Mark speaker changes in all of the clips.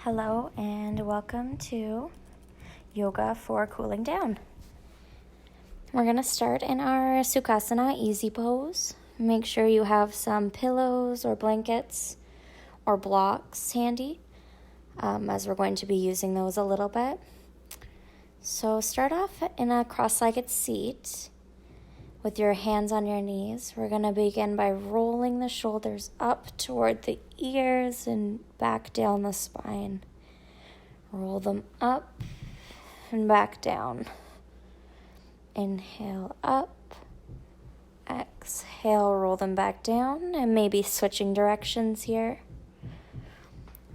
Speaker 1: Hello and welcome to Yoga for Cooling Down. We're going to start in our Sukhasana easy pose. Make sure you have some pillows or blankets or blocks handy, as we're going to be using those a little bit. So start off in a cross-legged seat with your hands on your knees. We're going to begin by rolling the shoulders up toward the ears and back down the spine. Roll them up and back down. Inhale up. Exhale, roll them back down, and maybe switching directions here.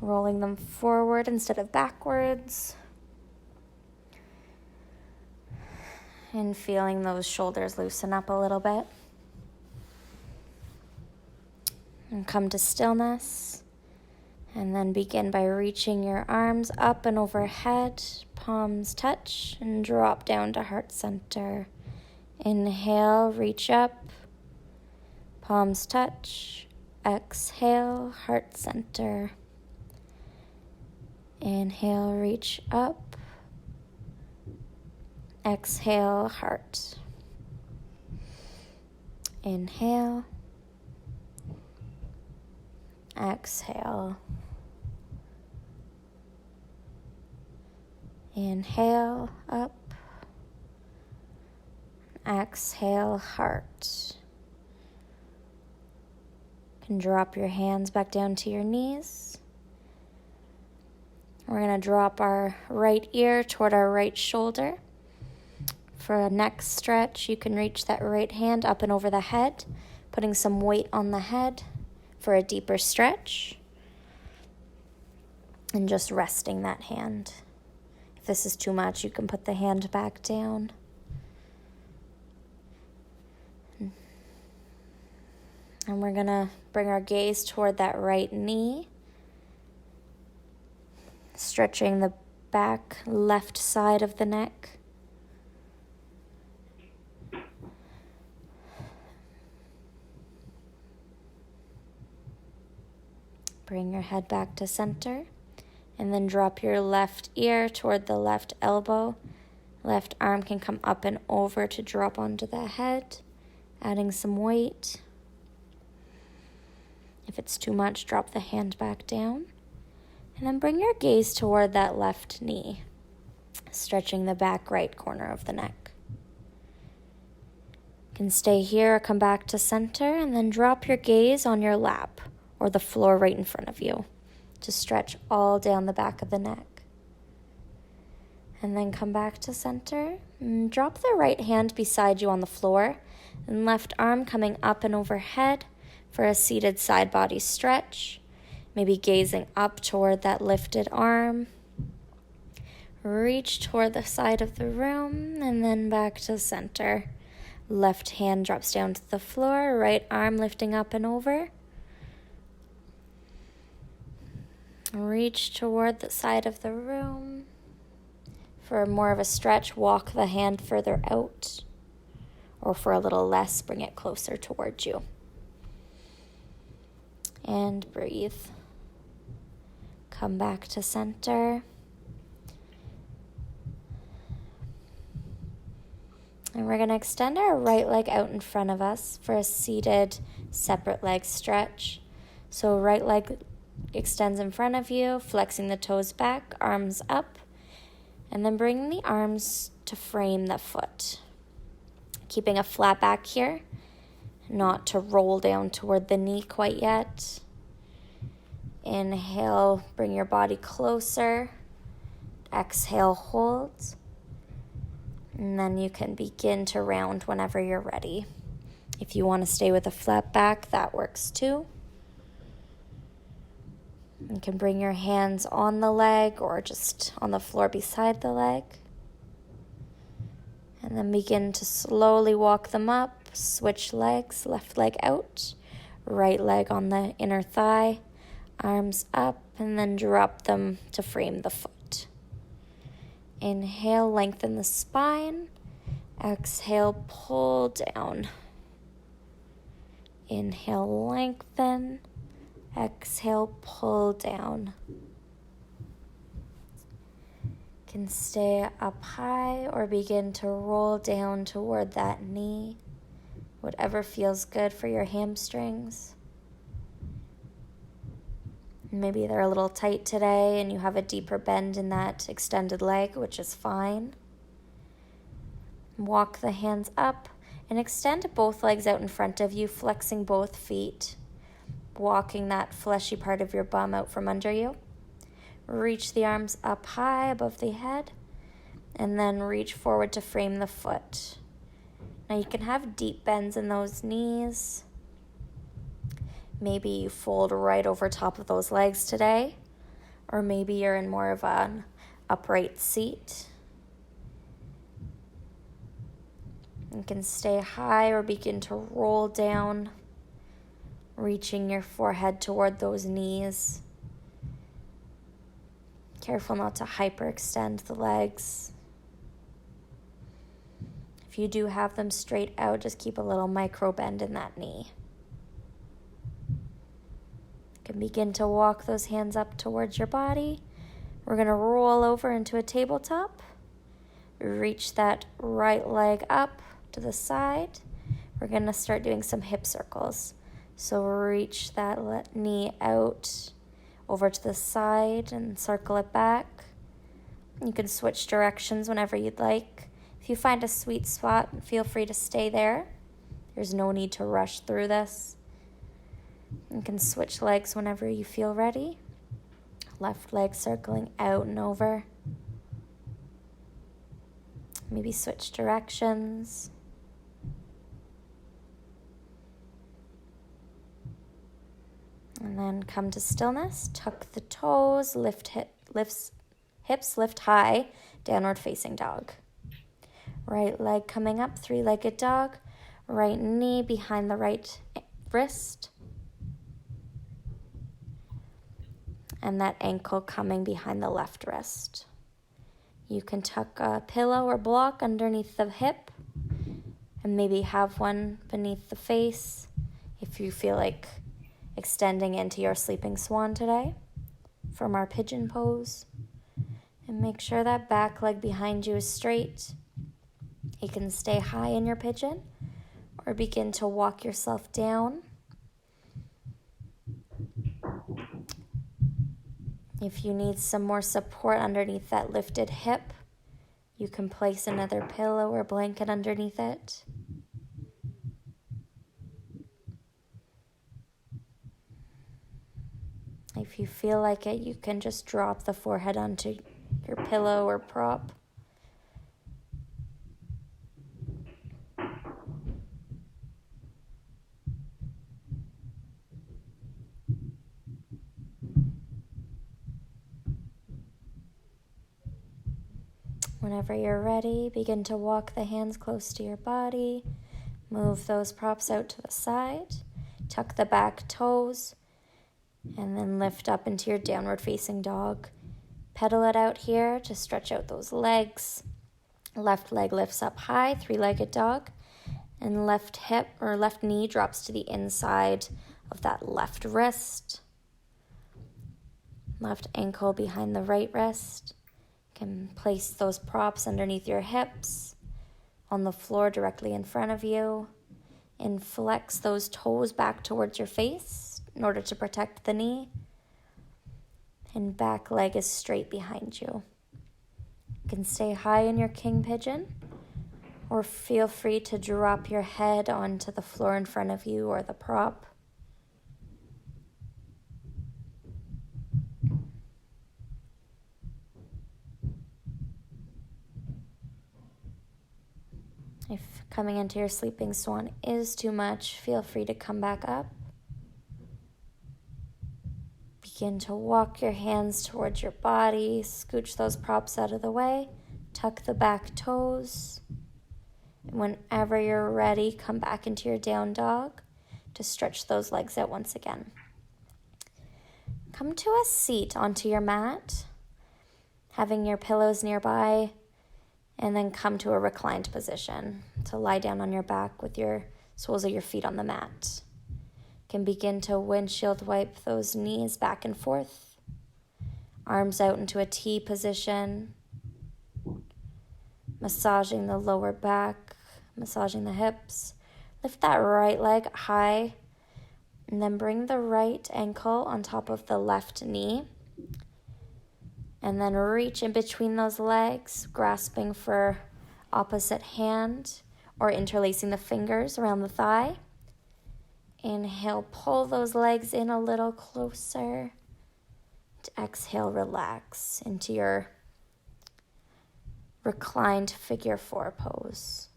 Speaker 1: Rolling them forward instead of backwards. And feeling those shoulders loosen up a little bit. And come to stillness. And then begin by reaching your arms up and overhead, palms touch, and drop down to heart center. Inhale, reach up, palms touch. Exhale, heart center. Inhale, reach up. Exhale, heart. Inhale. Exhale. Inhale, up. Exhale, heart. You can drop your hands back down to your knees. We're going to drop our right ear toward our right shoulder. For a neck stretch, you can reach that right hand up and over the head, putting some weight on the head for a deeper stretch, and just resting that hand. If this is too much, you can put the hand back down. And we're going to bring our gaze toward that right knee, stretching the back left side of the neck. Bring your head back to center, and then drop your left ear toward the left elbow. Left arm can come up and over to drop onto the head, adding some weight. If it's too much, drop the hand back down. And then bring your gaze toward that left knee, stretching the back right corner of the neck. You can stay here or come back to center, and then drop your gaze on your lap or the floor right in front of you to stretch all down the back of the neck. And then come back to center and drop the right hand beside you on the floor and left arm coming up and overhead for a seated side body stretch, maybe gazing up toward that lifted arm. Reach toward the side of the room and then back to center. Left hand drops down to the floor, right arm lifting up and over. Reach toward the side of the room. For more of a stretch, walk the hand further out. Or for a little less, bring it closer towards you. And breathe. Come back to center. And we're going to extend our right leg out in front of us for a seated separate leg stretch. So right leg extends in front of you, flexing the toes back, arms up, and then bringing the arms to frame the foot. Keeping a flat back here, not to roll down toward the knee quite yet. Inhale, bring your body closer. Exhale, hold. And then you can begin to round whenever you're ready. If you want to stay with a flat back, that works too. You can bring your hands on the leg or just on the floor beside the leg. And then begin to slowly walk them up. Switch legs, left leg out, right leg on the inner thigh, arms up, and then drop them to frame the foot. Inhale, lengthen the spine. Exhale, pull down. Inhale, lengthen. Exhale, pull down. Can stay up high or begin to roll down toward that knee, whatever feels good for your hamstrings. Maybe they're a little tight today and you have a deeper bend in that extended leg, which is fine. Walk the hands up and extend both legs out in front of you, flexing both feet, walking that fleshy part of your bum out from under you. Reach the arms up high above the head and then reach forward to frame the foot. Now you can have deep bends in those knees. Maybe you fold right over top of those legs today, or maybe you're in more of an upright seat. You can stay high or begin to roll down, reaching your forehead toward those knees. Careful not to hyperextend the legs. If you do have them straight out, just keep a little micro bend in that knee. You can begin to walk those hands up towards your body. We're going to roll over into a tabletop. Reach that right leg up to the side. We're going to start doing some hip circles. So reach that knee out over to the side and circle it back. You can switch directions whenever you'd like. If you find a sweet spot, feel free to stay there. There's no need to rush through this. You can switch legs whenever you feel ready. Left leg circling out and over. Maybe switch directions. And then come to stillness. Tuck the toes, hips lift high, downward facing dog. Right leg coming up, three-legged dog. Right knee behind the right wrist. And that ankle coming behind the left wrist. You can tuck a pillow or block underneath the hip and maybe have one beneath the face if you feel like extending into your sleeping swan today from our pigeon pose. And make sure that back leg behind you is straight. You can stay high in your pigeon or begin to walk yourself down. If you need some more support underneath that lifted hip, you can place another pillow or blanket underneath it. If you feel like it, you can just drop the forehead onto your pillow or prop. Whenever you're ready, begin to walk the hands close to your body. Move those props out to the side. Tuck the back toes. And then lift up into your downward facing dog. Pedal it out here to stretch out those legs. Left leg lifts up high, three-legged dog. And left hip or left knee drops to the inside of that left wrist. Left ankle behind the right wrist. Can place those props underneath your hips, on the floor directly in front of you, and flex those toes back towards your face in order to protect the knee. And back leg is straight behind you. You can stay high in your king pigeon, or feel free to drop your head onto the floor in front of you or the prop. If coming into your sleeping swan is too much, feel free to come back up. Begin to walk your hands towards your body, scooch those props out of the way, tuck the back toes. And whenever you're ready, come back into your down dog to stretch those legs out once again. Come to a seat onto your mat, having your pillows nearby. And then come to a reclined position to lie down on your back with your soles of your feet on the mat. You can begin to windshield wipe those knees back and forth. Arms out into a T position. massaging the lower back, massaging the hips. Lift that right leg high, and then bring the right ankle on top of the left knee. And then reach in between those legs, grasping for opposite hand or interlacing the fingers around the thigh. Inhale, pull those legs in a little closer. To exhale, relax into your reclined figure 4 pose.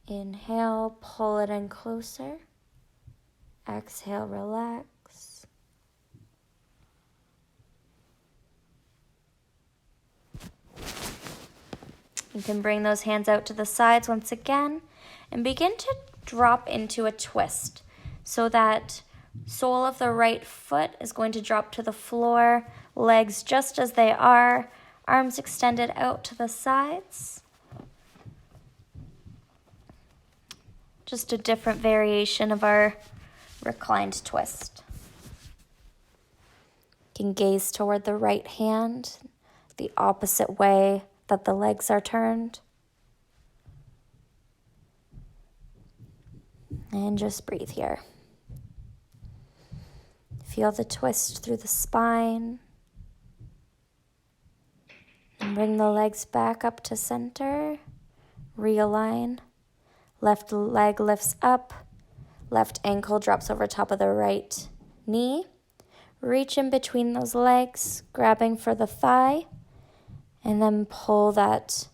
Speaker 1: Inhale, pull it in closer. Exhale, relax. You can bring those hands out to the sides once again and begin to drop into a twist so that sole of the right foot is going to drop to the floor, legs just as they are, arms extended out to the sides. Just a different variation of our reclined twist. You can gaze toward the right hand, the opposite way that the legs are turned. And just breathe here. Feel the twist through the spine. And bring the legs back up to center. Realign. Left leg lifts up. Left ankle drops over top of the right knee. Reach in between those legs, grabbing for the thigh. And then pull that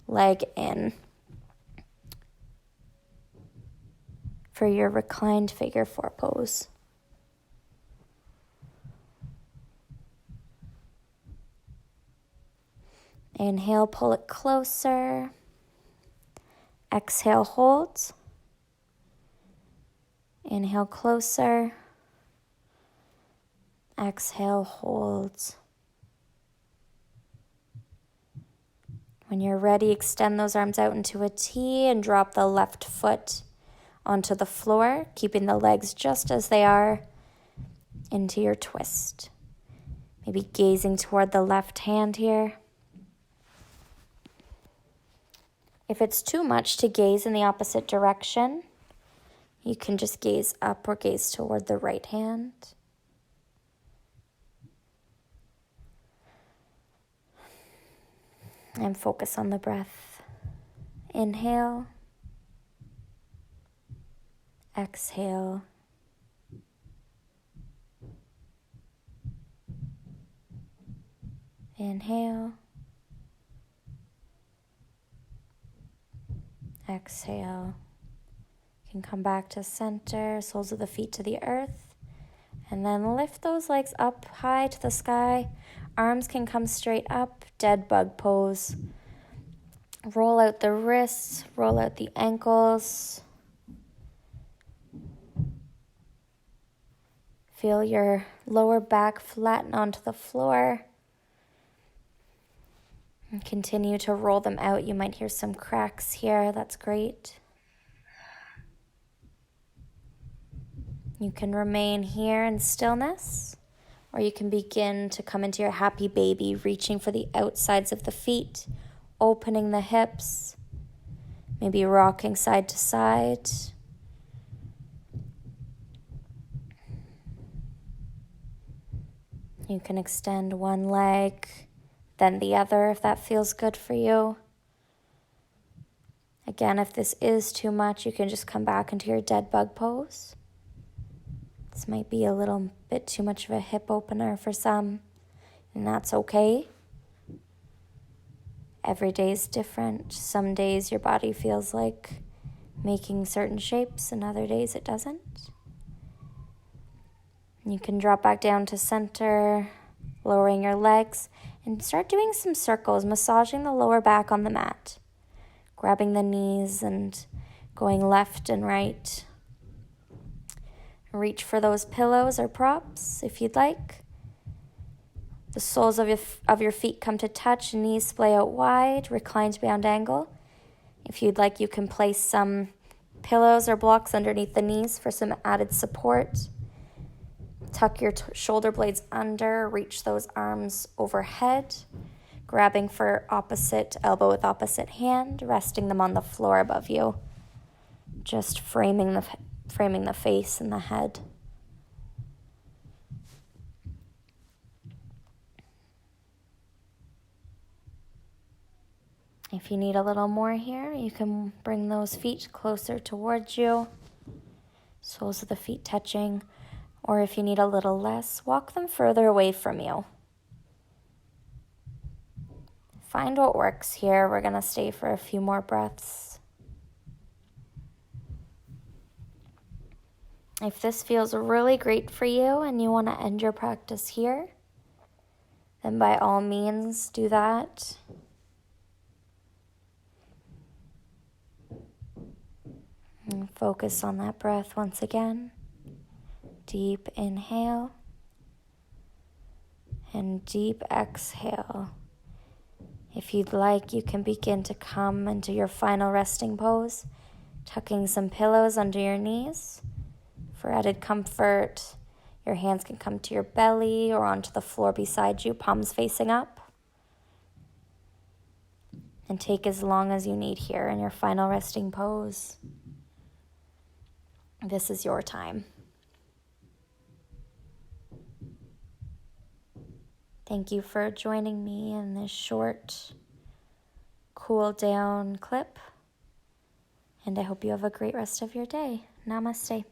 Speaker 1: leg in for your reclined figure 4 pose. Inhale, pull it closer. Exhale, hold. Inhale, closer. Exhale, hold. When you're ready, extend those arms out into a T and drop the left foot onto the floor, keeping the legs just as they are into your twist. Maybe gazing toward the left hand here. If it's too much to gaze in the opposite direction, you can just gaze up or gaze toward the right hand. And focus on the breath. Inhale. Exhale. Inhale. Exhale. You can come back to center, soles of the feet to the earth, and then lift those legs up high to the sky. Arms can come straight up, dead bug pose. Roll out the wrists, roll out the ankles. Feel your lower back flatten onto the floor. And continue to roll them out. You might hear some cracks here. That's great. You can remain here in stillness, or you can begin to come into your happy baby, reaching for the outsides of the feet, opening the hips, maybe rocking side to side. You can extend one leg, then the other if that feels good for you. Again, if this is too much, you can just come back into your dead bug pose. This might be a little bit too much of a hip opener for some, and that's okay. Every day is different. Some days your body feels like making certain shapes, and other days it doesn't. You can drop back down to center, lowering your legs, and start doing some circles, massaging the lower back on the mat, grabbing the knees and going left and right. Reach for those pillows or props if you'd like. The soles of your feet come to touch, knees splay out wide, reclined bound angle. If you'd like, you can place some pillows or blocks underneath the knees for some added support. Tuck your shoulder blades under, reach those arms overhead. grabbing for opposite elbow with opposite hand, resting them on the floor above you. Just framing the face and the head. If you need a little more here, you can bring those feet closer towards you, soles of the feet touching, or if you need a little less, walk them further away from you. Find what works here. We're going to stay for a few more breaths. If this feels really great for you and you want to end your practice here, then by all means do that. And focus on that breath once again. Deep inhale and deep exhale. If you'd like, you can begin to come into your final resting pose, tucking some pillows under your knees. For added comfort, your hands can come to your belly or onto the floor beside you, palms facing up. And take as long as you need here in your final resting pose. This is your time. Thank you for joining me in this short cool down clip. And I hope you have a great rest of your day. Namaste.